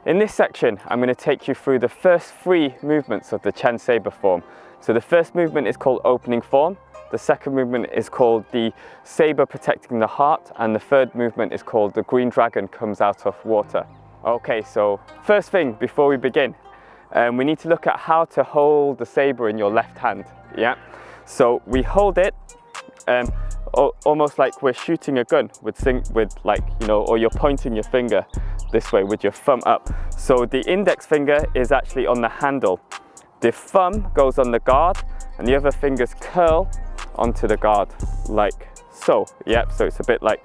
In this section, I'm going to take you through the first 3 movements of the Chen Sabre form. So the first movement is called opening form, the second movement is called the Sabre protecting the heart, and the third movement is called the green dragon comes out of water. Okay, so first thing before we begin, we need to look at how to hold the sabre in your left hand. Yeah, so we hold it almost like we're shooting a gun with like, you know, or you're pointing your finger this way with your thumb up. So the index finger is actually on the handle, the thumb goes on the guard, and the other fingers curl onto the guard like so. Yep, so it's a bit like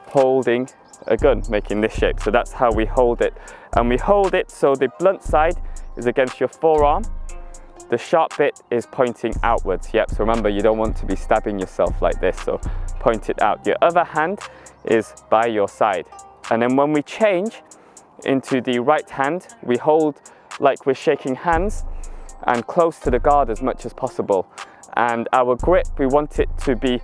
holding a gun, making this shape. So that's how we hold it, and we hold it so the blunt side is against your forearm, the sharp bit is pointing outwards. Yep, so remember, you don't want to be stabbing yourself like this, so point it out. Your other hand is by your side, and then when we change into the right hand, we hold like we're shaking hands and close to the guard as much as possible. And our grip, we want it to be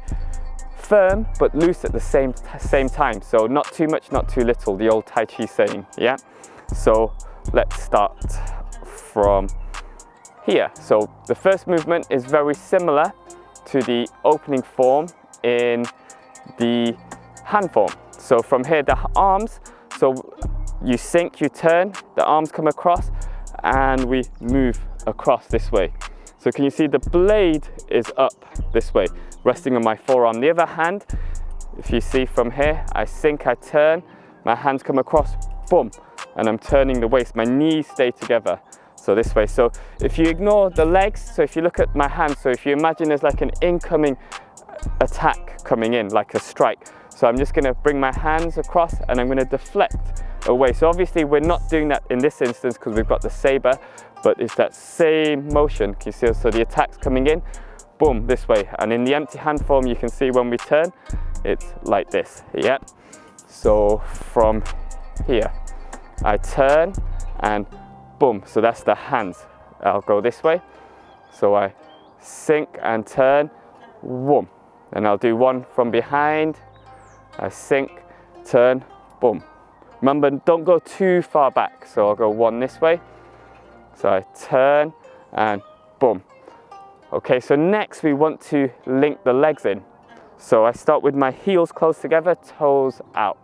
firm but loose at the same time. So not too much, not too little, the old Tai Chi saying, yeah? So let's start from here. So the first movement is very similar to the opening form in the hand form. So from here, the arms, so you sink, you turn, the arms come across, and we move across this way. So can you see the blade is up this way, resting on my forearm. The other hand, if you see from here, I sink, I turn, my hands come across, boom, and I'm turning the waist, my knees stay together. So this way. So if you ignore the legs, so if you look at my hands, so if you imagine there's like an incoming attack coming in, like a strike. So I'm just gonna bring my hands across and I'm gonna deflect away. So obviously we're not doing that in this instance because we've got the sabre, but it's that same motion. Can you see? So the attack's coming in, boom, this way. And in the empty hand form, you can see when we turn, it's like this, yeah? So from here, I turn and boom, so that's the hands. I'll go this way. So I sink and turn, boom. And I'll do one from behind. I sink, turn, boom. Remember, don't go too far back. So I'll go one this way. So I turn and boom. Okay, so next we want to link the legs in. So I start with my heels close together, toes out.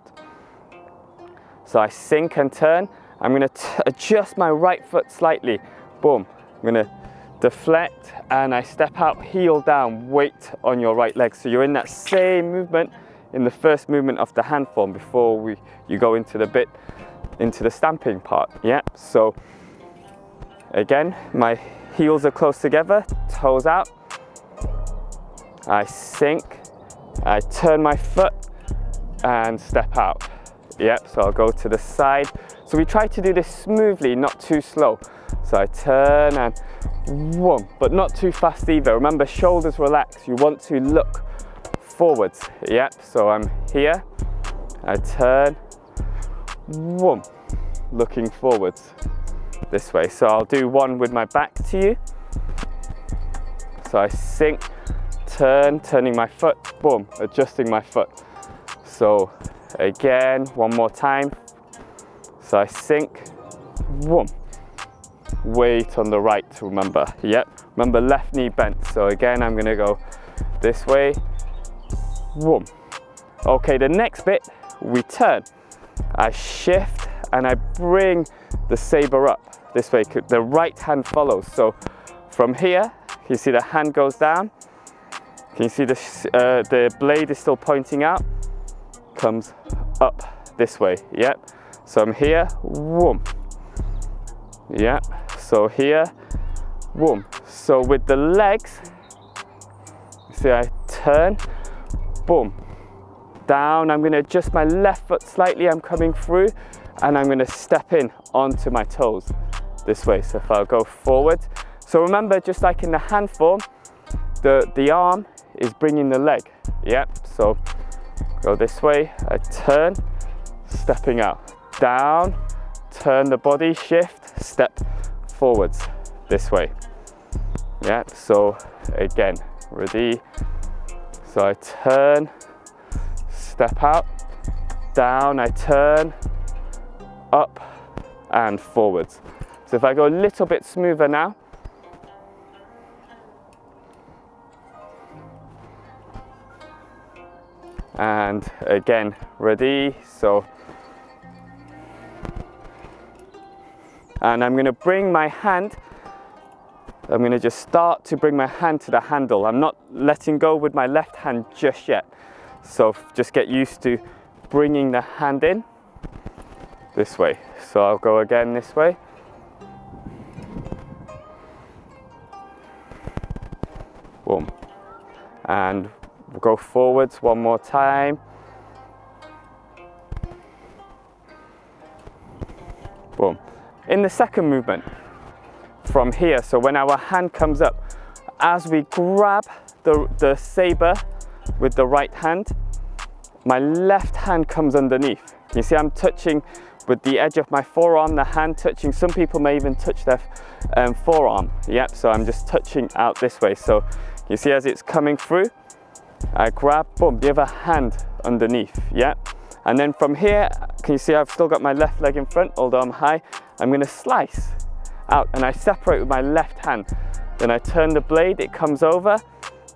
So I sink and turn. I'm going to adjust my right foot slightly. Boom. I'm going to deflect and I step out, heel down, weight on your right leg. So you're in that same movement in the first movement of the hand form before you go into the stamping part. Yeah. So again, my heels are close together, toes out. I sink, I turn my foot and step out. Yep, so I'll go to the side. So we try to do this smoothly, not too slow. So I turn and whoom, but not too fast either. Remember, shoulders relax. You want to look forwards. Yep, so I'm here. I turn, whoom, looking forwards this way. So I'll do one with my back to you. So I sink, turn, turning my foot, boom, adjusting my foot. So again, one more time. So I sink, whoom, weight on the right, remember, yep. Remember, left knee bent. So again, I'm gonna go this way, whoom. Okay, the next bit, we turn. I shift and I bring the sabre up this way. The right hand follows. So from here, you see the hand goes down. Can you see the blade is still pointing out? Comes up this way, yep. So I'm here, whoom, yep. So here, whoom. So with the legs, see I turn, boom, down. I'm going to adjust my left foot slightly. I'm coming through and I'm going to step in onto my toes this way. So if I'll go forward. So remember, just like in the hand form, the arm is bringing the leg. Yep. So go this way. I turn, stepping out, down, turn the body, shift, step forwards this way. Yep. So again, ready. So I turn, step out, down, I turn, up, and forwards. So if I go a little bit smoother now, and again, ready, so, and I'm going to bring my hand, I'm going to just start to bring my hand to the handle. I'm not letting go with my left hand just yet. So just get used to bringing the hand in this way. So I'll go again this way. Boom. And we'll go forwards one more time. Boom. In the second movement, from here, so when our hand comes up, as we grab the saber with the right hand, my left hand comes underneath. You see I'm touching with the edge of my forearm, the hand touching. Some people may even touch their forearm. Yep, so I'm just touching out this way. So you see as it's coming through, I grab, boom, the other hand underneath, yep. And then from here, can you see I've still got my left leg in front, although I'm high. I'm gonna slice out and I separate with my left hand. Then I turn the blade, it comes over,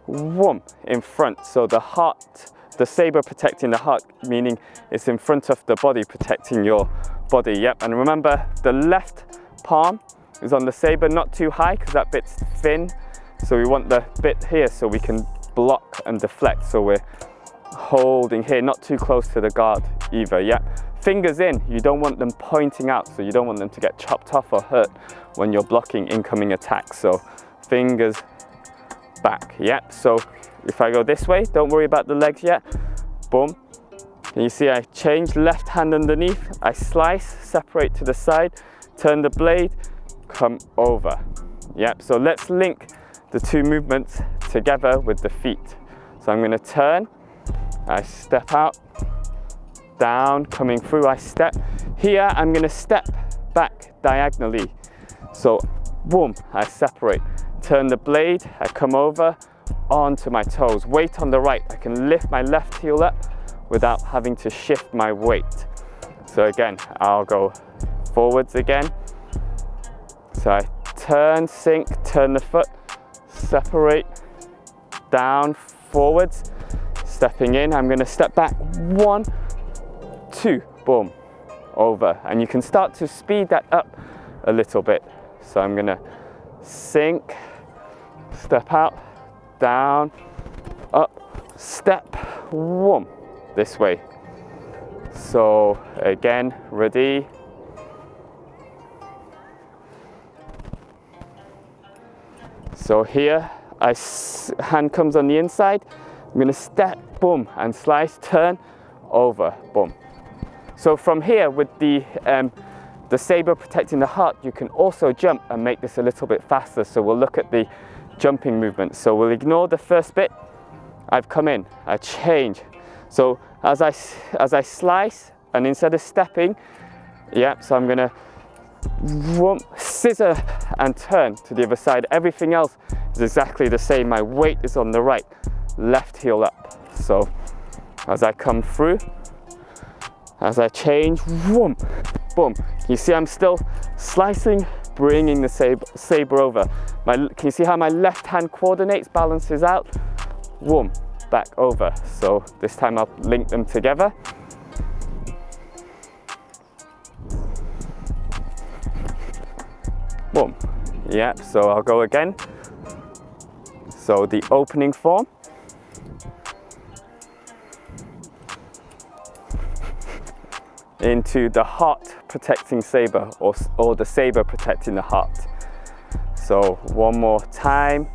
whoom, in front. So the heart, the saber protecting the heart, meaning it's in front of the body, protecting your body, yep. And remember, the left palm is on the saber, not too high because that bit's thin. So we want the bit here so we can block and deflect. So we're holding here, not too close to the guard either, yeah. Fingers in, you don't want them pointing out, so you don't want them to get chopped off or hurt when you're blocking incoming attacks. So fingers back, yeah. So if I go this way, don't worry about the legs yet. Boom. And you see I change, left hand underneath, I slice, separate to the side, turn the blade, come over. Yep, so let's link the two movements together with the feet. So I'm going to turn, I step out, down, coming through, I step. Here I'm going to step back diagonally. So boom, I separate, turn the blade, I come over onto my toes, weight on the right. I can lift my left heel up without having to shift my weight. So again, I'll go forwards again. So I turn, sink, turn the foot, separate, down, forwards, stepping in. I'm going to step back, 1, 2, boom, over. And you can start to speed that up a little bit. So I'm going to sink, step out, down, up, step, whoom, this way. So again, ready. So here, hand comes on the inside. I'm going to step, boom, and slice, turn, over, boom. So from here, with the saber protecting the heart, you can also jump and make this a little bit faster. So we'll look at the jumping movement. So we'll ignore the first bit. I've come in, I change. So as I slice, and instead of stepping, yeah, so I'm gonna scissor and turn to the other side. Everything else is exactly the same. My weight is on the right, left heel up. So as I come through, as I change, whoom, boom. You see I'm still slicing, bringing the saber over. Can you see how my left hand coordinates, balances out? Whoom, back over. So this time I'll link them together. Boom. Yeah, so I'll go again. So the opening form. Into the heart protecting saber, or the saber protecting the heart. So one more time.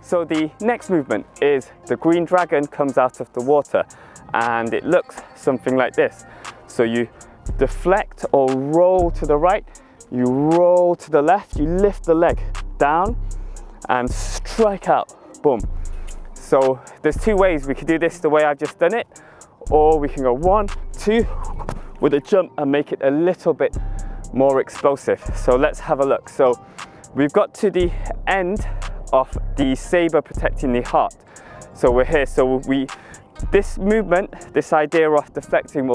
So the next movement is the green dragon comes out of the water, and it looks something like this. So you deflect or roll to the right, you roll to the left, you lift the leg down and strike out, boom. So there's two ways. We could do this the way I've just done it, or we can go 1, 2 with a jump and make it a little bit more explosive. So let's have a look. So we've got to the end of the saber protecting the heart. So we're here, so this movement, this idea of deflecting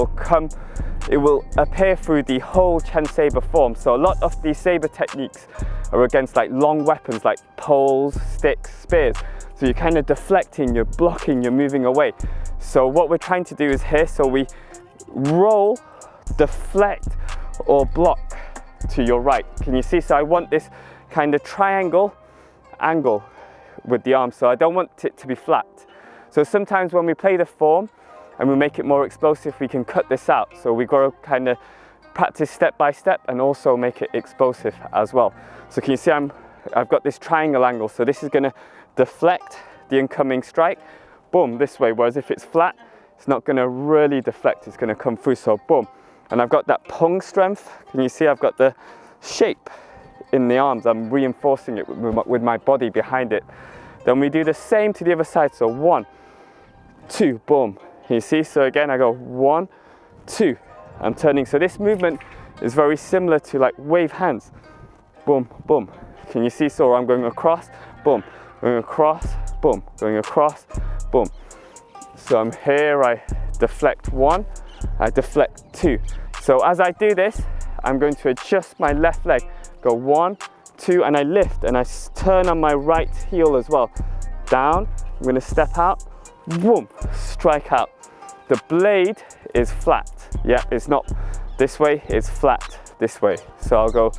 it will appear through the whole Chen Sabre form. So a lot of these Sabre techniques are against like long weapons like poles, sticks, spears. So you're kind of deflecting, you're blocking, you're moving away. So what we're trying to do is here, so we roll, deflect, or block to your right. Can you see? So I want this kind of triangle angle with the arm, so I don't want it to be flat. So sometimes when we play the form and we make it more explosive, we can cut this out. So we got to kind of practice step by step and also make it explosive as well. So can you see I've got this triangle angle, so this is going to deflect the incoming strike, boom, this way, whereas if it's flat, it's not going to really deflect, it's going to come through, so boom. And I've got that pung strength. Can you see I've got the shape in the arms, I'm reinforcing it with my body behind it. Then we do the same to the other side, so 1, 2, boom. Can you see? So again, I go 1, 2, I'm turning. So this movement is very similar to like wave hands, boom, boom. Can you see? So I'm going across, boom, going across, boom, going across, boom. So I'm here, I deflect 1, I deflect 2. So as I do this, I'm going to adjust my left leg, go 1, 2, and I lift and I turn on my right heel as well. Down, I'm going to step out, boom, strike out. The blade is flat, yeah, it's not this way, it's flat this way. So I'll go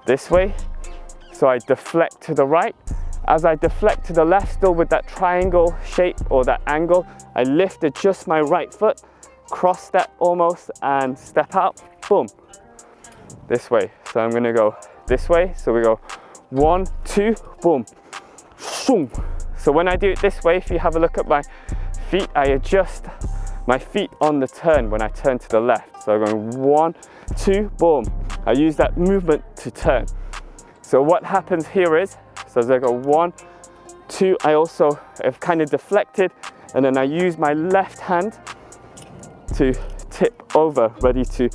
this way, so I deflect to the right. As I deflect to the left, still with that triangle shape or that angle, I lift, adjust my right foot, cross step almost, and step out, boom, this way. So I'm going to go this way, so we go 1, 2, boom, boom. So when I do it this way, if you have a look at my feet, I adjust my feet on the turn when I turn to the left. So I'm going 1, 2, boom. I use that movement to turn. So what happens here is, so as I go 1, 2, I also have kind of deflected, and then I use my left hand to tip over, ready to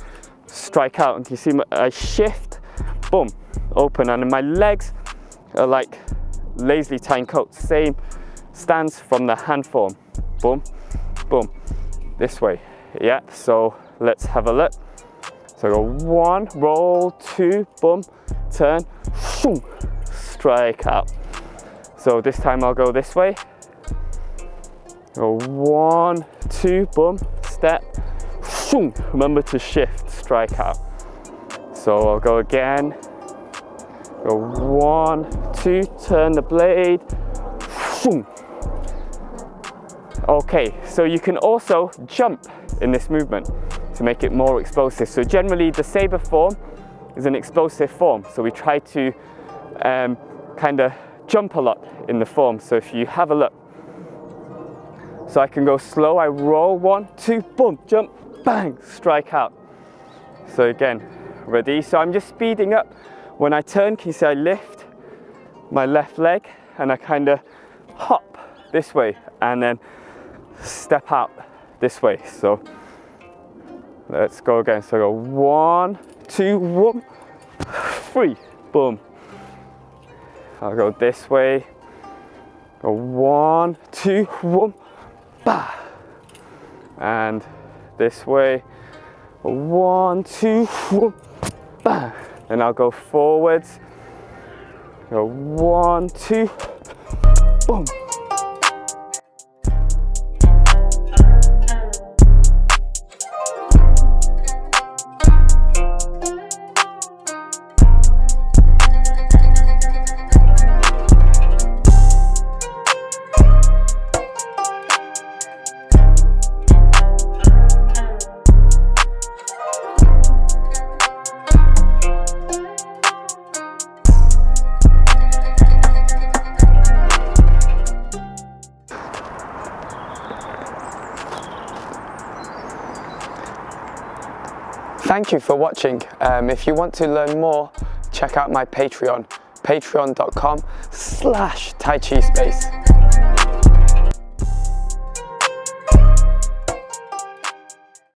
strike out. And you see I shift, boom, open, and my legs are like lazily tying coats, same stance from the hand form, boom, boom, this way, yeah. So let's have a look. So I go 1, roll, 2, boom, turn, boom, strike out. So this time I'll go this way, go 1, 2, boom, step, boom, remember to shift, strike out. So I'll go again, go 1, 2, turn the blade, boom. Okay, so you can also jump in this movement to make it more explosive. So generally the Sabre form is an explosive form, so we try to kind of jump a lot in the form. So if you have a look, so I can go slow, I roll 1, 2, boom, jump, bang, strike out. So again, ready? So I'm just speeding up. When I turn, can you see I lift my left leg and I kind of hop this way and then step out this way. So let's go again. So I go 1, 2, 1, 3, boom. I'll go this way. Go 1, 2, 1, bah. And this way. 1, 2, 1, bah. And I'll go forwards. Go 1, 2, boom. Thank you for watching. If you want to learn more, check out my Patreon, patreon.com/Tai Chi Space.